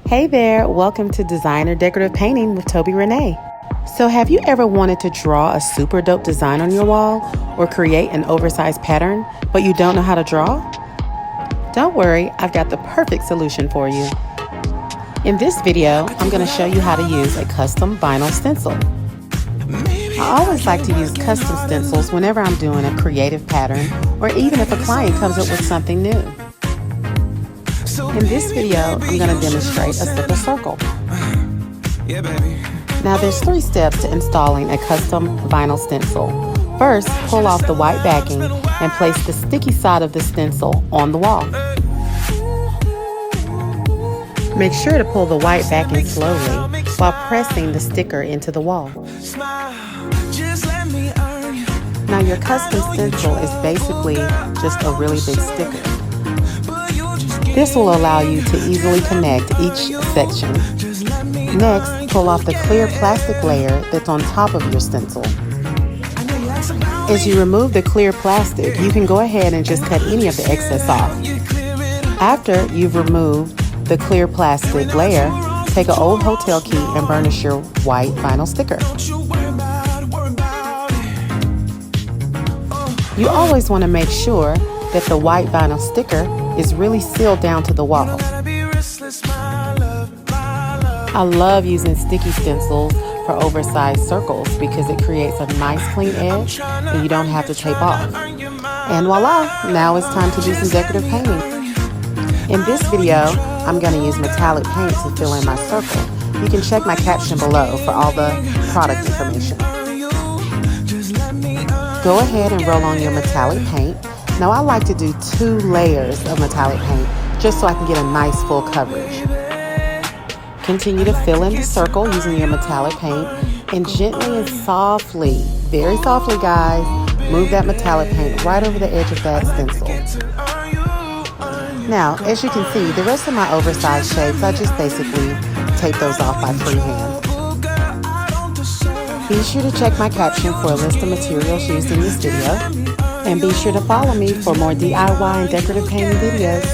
Hey there, welcome to Designer Decorative Painting with TobeyRenee. So have you ever wanted to draw a super dope design on your wall or create an oversized pattern, but you don't know how to draw? Don't worry, I've got the perfect solution for you. In this video, I'm going to show you how to use a custom vinyl stencil. I always like to use custom stencils whenever I'm doing a creative pattern or even if a client comes up with something new. In this video, I'm going to demonstrate a simple circle. Now there's 3 steps to installing a custom vinyl stencil. First, pull off the white backing and place the sticky side of the stencil on the wall. Make sure to pull the white backing slowly while pressing the sticker into the wall. Now your custom stencil is basically just a really big sticker. This will allow you to easily connect each section. Next, pull off the clear plastic layer that's on top of your stencil. As you remove the clear plastic, you can go ahead and just cut any of the excess off. After you've removed the clear plastic layer, take an old hotel key and burnish your white vinyl sticker. You always want to make sure that the white vinyl sticker is really sealed down to the wall. I love using sticky stencils for oversized circles because it creates a nice clean edge and you don't have to tape off. And voila, now it's time to do some decorative painting. In this video, I'm going to use metallic paint to fill in my circle. You can check my caption below for all the product information. Go ahead and roll on your metallic paint. Now I like to do 2 layers of metallic paint just so I can get a nice full coverage. Continue to fill in the circle using your metallic paint and gently and softly, very softly guys, move that metallic paint right over the edge of that stencil. Now, as you can see, the rest of my oversized shapes, I just basically tape those off by freehand. Be sure to check my caption for a list of materials used in this video. And be sure to follow me for more DIY and decorative painting videos.